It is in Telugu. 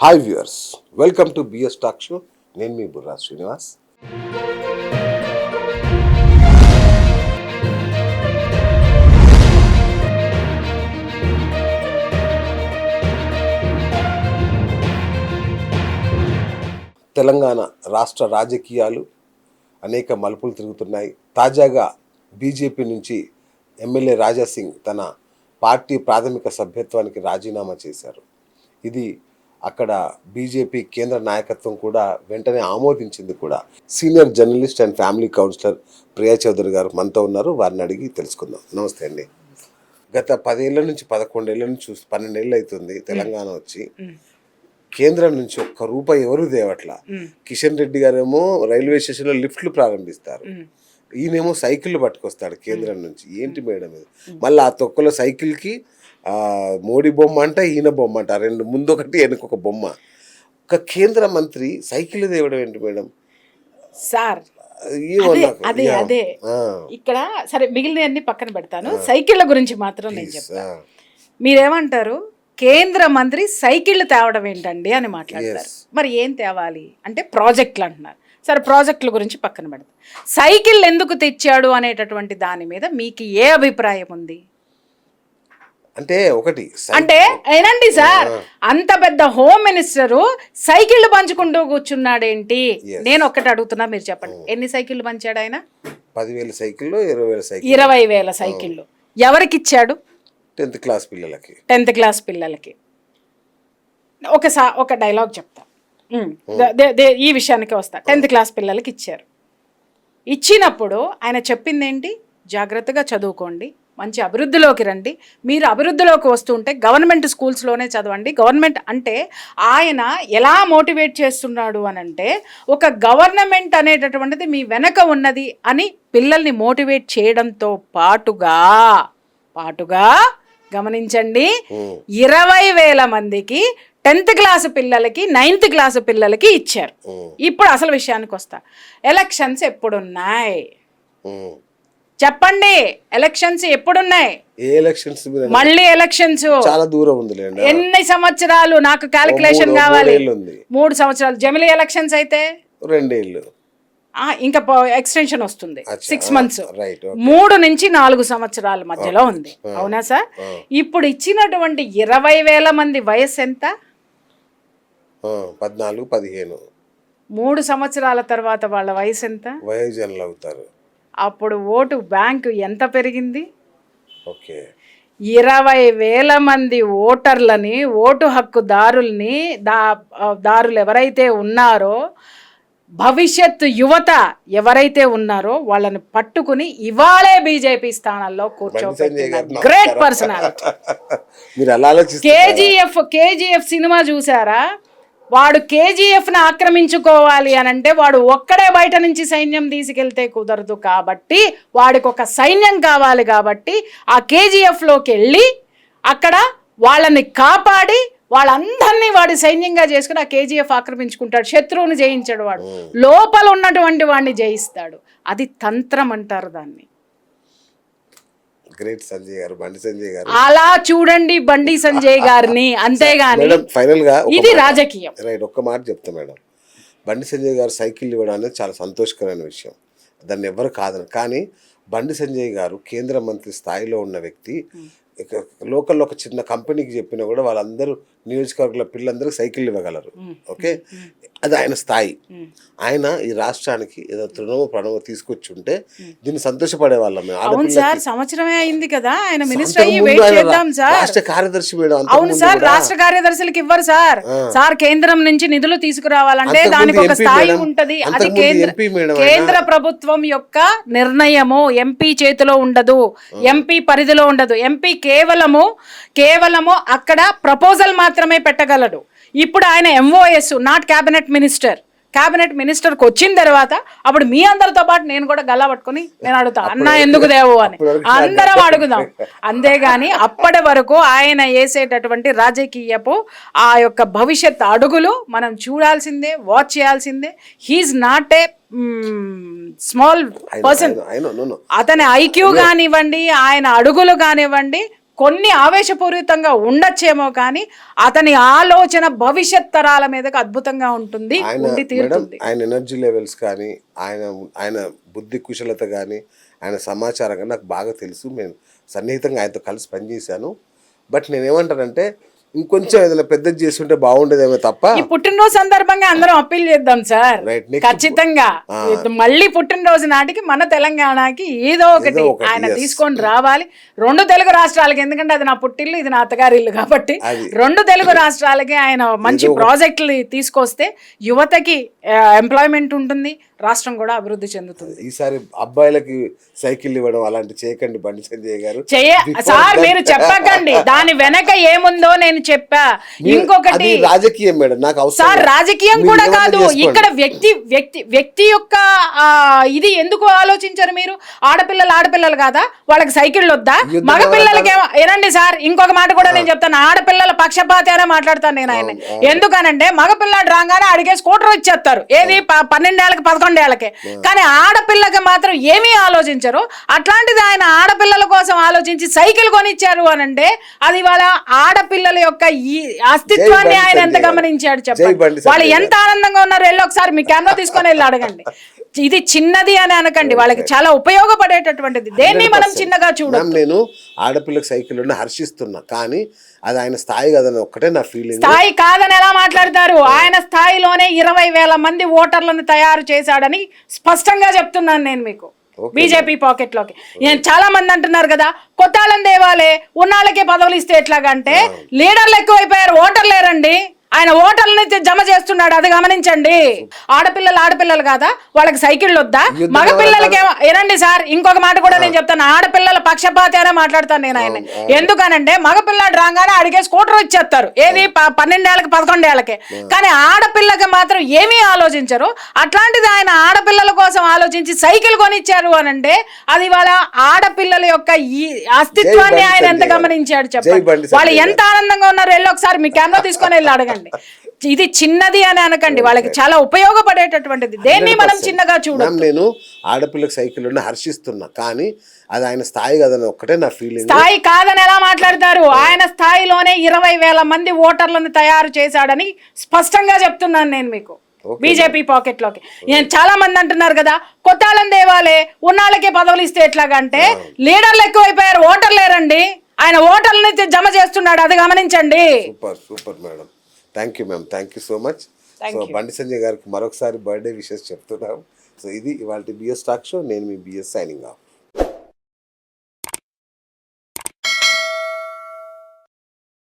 Hi viewers, welcome to BS talk show. నేను మీ బుర్రా శ్రీనివాస్. తెలంగాణ రాష్ట్ర రాజకీయాలు అనేక మలుపులు తిరుగుతున్నాయి. తాజాగా బీజేపీ నుంచి ఎమ్మెల్యే రాజాసింగ్ తన పార్టీ ప్రాథమిక సభ్యత్వానికి రాజీనామా చేశారు. ఇది అక్కడ బీజేపీ కేంద్ర నాయకత్వం కూడా వెంటనే ఆమోదించింది కూడా. Senior journalist and family counsellor Priya Chaudhary గారు మనతో ఉన్నారు. వారిని అడిగి తెలుసుకుందాం. నమస్తే అండి. గత 10 ఏళ్ల నుంచి 11 ఏళ్ల నుంచి 12 ఏళ్ళు అవుతుంది తెలంగాణ వచ్చి. కేంద్రం నుంచి ఒక్క రూపాయి ఎవరు దేవట్లా. కిషన్ రెడ్డి గారేమో రైల్వే స్టేషన్లో లిఫ్ట్లు ప్రారంభిస్తారు, ఈయనేమో సైకిళ్ళు పట్టుకొస్తాడు కేంద్రం నుంచి. ఏంటి మేడం ఇది? మళ్ళీ ఆ తొక్కలో సైకిల్కి మోడీ బొమ్మ అంట, ఈయన బొమ్మ అంట, రెండు ముందు ఒకటి వెనుకొక బొమ్మ. ఒక కేంద్ర మంత్రి సైకిల్ తేవడం ఏంటి మేడం? సార్ అదే అదే ఇక్కడ సరే, మిగిలినవన్నీ పక్కన పెడతాను. సైకిళ్ళ గురించి మాత్రం నేను చెప్తాను. మీరేమంటారు, కేంద్ర మంత్రి సైకిళ్ళు తేవడం ఏంటండి అని మాట్లాడతారు. మరి ఏం తేవాలి అంటే ప్రాజెక్టులు అంటున్నారు. సరే, ప్రాజెక్టుల గురించి పక్కన పెడతాం. సైకిళ్ళు ఎందుకు తెచ్చాడు అనేటటువంటి దాని మీద మీకు ఏ అభిప్రాయం ఉంది? అంటే ఒకటి అంటే ఏనండి సార్, అంత పెద్ద హోమ్ మినిస్టరు సైకిళ్ళు పంచుకుంటూ కూర్చున్నాడేంటి? నేను ఒక్కటి అడుగుతున్నా, మీరు చెప్పండి. ఎన్ని సైకిళ్ళు పంచాడు ఆయన? 10,000 సైకిళ్ళు, 20,000 సైకిళ్ళు. 20,000 సైకిళ్ళు ఎవరికి ఇచ్చాడు? 10th క్లాస్ పిల్లలకి. 10th క్లాస్ పిల్లలకి. ఒక డైలాగ్ చెప్తా, ఈ విషయానికి వస్తా. 10th క్లాస్ పిల్లలకి ఇచ్చారు. ఇచ్చినప్పుడు ఆయన చెప్పింది ఏంటి? జాగ్రత్తగా చదువుకోండి, మంచి అభివృద్ధిలోకి రండి. మీరు అభివృద్ధిలోకి వస్తుంటే గవర్నమెంట్ స్కూల్స్లోనే చదవండి. గవర్నమెంట్ అంటే ఆయన ఎలా మోటివేట్ చేస్తున్నాడు అని అంటే, ఒక గవర్నమెంట్ అనేటటువంటిది మీ వెనక ఉన్నది అని పిల్లల్ని మోటివేట్ చేయడంతో పాటుగా గమనించండి, 20,000 మందికి 10th క్లాసు పిల్లలకి 9th క్లాసు పిల్లలకి ఇచ్చారు. ఇప్పుడు అసలు విషయానికి వస్తా. ఎలక్షన్స్ ఎప్పుడున్నాయి చెప్పండి? ఎలక్షన్స్ ఎప్పుడున్నాయి? మళ్ళీ ఎలక్షన్స్ చాలా దూరం ఉంది. ఎన్ని సంవత్సరాలు? నాకు క్యాలిక్యులేషన్ కావాలి. 3 సంవత్సరాలు. జమిలీ ఎలక్షన్స్ అయితే 2 ఏళ్ళు, ఇంకా ఎక్స్టెన్షన్ వస్తుంది 6 months. 3 నుంచి 4 సంవత్సరాల మధ్యలో ఉంది. అవునా సార్? ఇప్పుడు ఇచ్చినటువంటి 20,000 మంది వయసు ఎంత? 14, 15. 3 సంవత్సరాల తర్వాత వాళ్ళ వయసు ఎంత? వయోజనులు అవుతారు. అప్పుడు ఓటు బ్యాంకు ఎంత పెరిగింది? ఓకే, 20,000 మంది ఓటర్లని, ఓటు హక్కుదారుల్ని, దారులు ఎవరైతే ఉన్నారో, భవిష్యత్తు యువత ఎవరైతే ఉన్నారో వాళ్ళని పట్టుకుని ఇవాళే బీజేపీ స్థానాల్లో కూర్చోబెట్టిన గ్రేట్ పర్సనాలిటీ. కేజీఎఫ్ సినిమా చూసారా? వాడు కేజీఎఫ్ని ఆక్రమించుకోవాలి అని అంటే వాడు ఒక్కడే బయట నుంచి సైన్యం తీసుకెళ్తే కుదరదు. కాబట్టి వాడికి ఒక సైన్యం కావాలి. కాబట్టి ఆ కేజీఎఫ్లోకి వెళ్ళి అక్కడ వాళ్ళని కాపాడి వాళ్ళందరినీ వాడి సైన్యంగా చేసుకుని ఆ కేజీఎఫ్ ఆక్రమించుకుంటాడు. శత్రువుని జయించాడు. వాడు లోపల ఉన్నటువంటి వాడిని జయిస్తాడు. అది తంత్రం అంటారు దాన్ని. గ్రేట్ సంజయ్ గారు, బండి సంజయ్ గారు. అలా చూడండి బండి సంజయ్ గారిని. అంతేగాని ఫైనల్ గా ఇది రాజకీయం. రైట్, ఒక్క మాట చెప్తా మేడం. బండి సంజయ్ గారు సైకిల్ ఇవ్వడం అనేది చాలా సంతోషకరమైన విషయం, దాన్ని ఎవరు కాదని. కానీ బండి సంజయ్ గారు కేంద్ర మంత్రి స్థాయిలో ఉన్న వ్యక్తి. లోకల్లో ఒక చిన్న కంపెనీకి చెప్పినా కూడా వాళ్ళందరూ నియోజకవర్గాల పిల్లలందరూ సైకిల్ ఇవ్వగలరు. ఓకే, అది ఆయన స్థాయి. ఆయన ఈ రాష్ట్రానికి ఏదో తృణమో ప్రణమో తీసుకొచ్చి ఉంటే దీన్ని సంతోషపడే వాళ్ళం. అవును సార్, సంవత్సరమే అయింది కదా ఆయన మినిస్టర్ అయ్యి. వెయిట్ చేద్దాం సార్. రాష్ట్ర కార్యదర్శి మేడం. అవును సార్, రాష్ట్ర కార్యదర్శులకు ఇవ్వరు సార్. సార్ కేంద్రం నుంచి నిధులు తీసుకురావాలంటే దానికి ఒక స్థాయి ఉంటది. అది కేంద్ర ప్రభుత్వం యొక్క నిర్ణయము. ఎంపీ చేతిలో ఉండదు, ఎంపీ పరిధిలో ఉండదు. ఎంపీ కేవలము అక్కడ ప్రపోజల్ మాత్రమే పెట్టగలడు. ఇప్పుడు ఆయన MOS, not cabinet minister. Cabinet మినిస్టర్కి వచ్చిన తర్వాత అప్పుడు మీ అందరితో పాటు నేను కూడా గల్లా పట్టుకుని నేను అడుగుతా, అన్నా ఎందుకు దేవు అని అందరం అడుగుదాం. అంతేగాని అప్పటి వరకు ఆయన వేసేటటువంటి రాజకీయపు ఆ యొక్క భవిష్యత్ అడుగులు మనం చూడాల్సిందే, వాచ్ చేయాల్సిందే. He's not a small person. అతని IQ కానివ్వండి, ఆయన అడుగులు కానివ్వండి, కొన్ని ఆవేశపూరితంగా ఉండొచ్చేమో కానీ అతని ఆలోచన భవిష్యత్ తరాల మీదకి అద్భుతంగా ఉంటుంది, ఉండి మేడం తీరుతుంది. ఆయన ఎనర్జీ లెవెల్స్ కానీ ఆయన బుద్ధి కుశలత కానీ ఆయన సమాచారం కానీ నాకు బాగా తెలుసు. నేను సన్నిహితంగా ఆయనతో కలిసి పనిచేశాను. బట్ నేనేమంటానంటే ఇంకొంచెం ఏదైనా పెద్దది చేస్తుంటే బాగుండేదేమో తప్ప. ఈ పుట్టినరోజు సందర్భంగా అందరం అప్పీల్ చేద్దాం సార్, రైట్, ఖచ్చితంగా మళ్ళీ పుట్టినరోజు నాటికి మన తెలంగాణకి ఏదో ఒకటి ఆయన తీసుకొని రావాలి. 2 తెలుగు రాష్ట్రాలకి, ఎందుకంటే అది నా పుట్టిల్లు, ఇది నా అత్తగారి ఇల్లు కాబట్టి 2 తెలుగు రాష్ట్రాలకి ఆయన మంచి ప్రాజెక్టులు తీసుకొస్తే యువతకి ఎంప్లాయ్మెంట్ ఉంటుంది, రాష్ట్రం కూడా అభివృద్ధి చెందుతుంది. ఈసారి అబ్బాయిలకి సైకిల్ ఇవ్వడం అలాంటి చేయకండి బండి సంజయ్ గారు. సార్ మీరు చెప్పకండి, దాని వెనక ఏముందో నేను చెప్పా. ఇంకొకటి రాజకీయం మేడం, నాకు అవసరం సార్, రాజకీయం కూడా కాదు ఇక్కడ వ్యక్తి యొక్క ఇది ఎందుకు ఆలోచించారు మీరు? ఆడపిల్లలు కాదా, వాళ్ళకి సైకిళ్ళు వద్దా? మగపిల్లలకి ఏనండి సార్, ఇంకొక మాట కూడా నేను చెప్తాను, ఆడపిల్లల పక్షపాతి అనే మాట్లాడతాను నేను ఆయన. ఎందుకనంటే మగపిల్లాడు రాగానే అడిగే స్కూటర్ ఇచ్చేస్తారు, ఏది 12 ఏళ్ళకి 11 ఏళ్ళకి. కానీ ఆడపిల్లకి మాత్రం ఏమీ ఆలోచించరు. అట్లాంటిది ఆయన ఆడపిల్లల కోసం ఆలోచించి సైకిల్ కొనిచ్చారు అని అంటే అది వాళ్ళ ఆడపిల్లల యొక్క ఈ అస్తిత్వాన్ని ఆయన ఎంత గమనించాడు చెప్పండి. వాళ్ళు ఎంత ఆనందంగా ఉన్నారు, వెళ్ళి ఒకసారి మీ కెమెరా తీసుకొని వెళ్ళి అడగండి. ఇది చిన్నది అని అనకండి, వాళ్ళకి చాలా ఉపయోగపడేటటువంటిది. దేన్ని మనం చిన్నగా చూడాలి. నేను ఆడపిల్లకి సైకిల్ హర్షిస్తున్నా, కానీ అది ఆయన స్థాయి కదని ఒక్కటే నా ఫీలింగ్. స్థాయి కాదని ఎలా మాట్లాడతారు? ఆయన స్థాయిలోనే 20,000 మంది ఓటర్లను తయారు చేశాడని స్పష్టంగా చెప్తున్నాను నేను మీకు. బీజేపీ పాకెట్ లోకి చాలా మంది అంటున్నారు కదా, కొత్తాళ్ళని దేవాలే, ఉన్నాళ్ళకే పదవులు ఇస్తే ఎట్లాగంటే లీడర్లు ఎక్కువైపోయారు, ఓటర్లు లేరండి. ఆయన ఓటర్లని జమ చేస్తున్నాడు, అది గమనించండి. ఆడపిల్లలు కాదా, వాళ్ళకి సైకిళ్ళు వద్దా? మగపిల్లలకి ఏనండి సార్, ఇంకొక మాట కూడా నేను చెప్తాను, ఆడపిల్లల పక్షపాతి అనే మాట్లాడతాను నేను ఆయన. ఎందుకనంటే మగపిల్లాడు రాగానే అడిగే స్కూటర్ ఇచ్చేస్తారు, ఏది 12 ఏళ్ళకి 11 ఏళ్ళకి. కానీ ఆడపిల్లకి మాత్రం ఏమీ ఆలోచించరు. అట్లాంటిది ఆయన ఆడపిల్లల కోసం ఆలోచించి సైకిల్ కొనిచ్చారు అని అంటే అది వాళ్ళ ఆడపిల్లల యొక్క ఈ అస్తిత్వాన్ని ఆయన ఎంత గమనించాడు చెప్పండి. వాళ్ళు ఎంత ఆనందంగా ఉన్నారు, వెళ్ళి ఒకసారి మీ కెమెరా తీసుకొని వెళ్ళి అడగండి. ఇది చిన్నది అని అనకండి, వాళ్ళకి చాలా ఉపయోగపడేటటువంటిది. దేన్ని మనం చిన్నగా చూడాలి. నేను ఆడపిల్లకి సైకిల్ హర్షిస్తున్నా, కానీ అది ఆయన స్థాయి కదని ఒక్కటే నా ఫీలింగ్. స్థాయి కాదని ఎలా మాట్లాడతారు? ఆయన స్థాయిలోనే 20,000 మంది ఓటర్లను తయారు చేశాడని స్పష్టంగా చెప్తున్నాను నేను మీకు. బీజేపీ పాకెట్ లోకి చాలా మంది అంటున్నారు కదా, కొత్తాళ్ళని దేవాలే, ఉన్నాళ్ళకే పదవులు ఇస్తే ఎట్లాగంటే లీడర్లు ఎక్కువైపోయారు, ఓటర్లు లేరండి. ఆయన ఓటర్లని జమ చేస్తున్నాడు, అది గమనించండి. Super madam, thank you ma'am, thank you so much. So Bandi Sanjay గారికి మరొకసారి బర్త్డే విషెస్ చెప్తున్నాం. సో ఇది ఇవాళ బిఎస్ టాక్ షో. నేను మీ బిఎస్ సైనింగ్ ఆఫ్.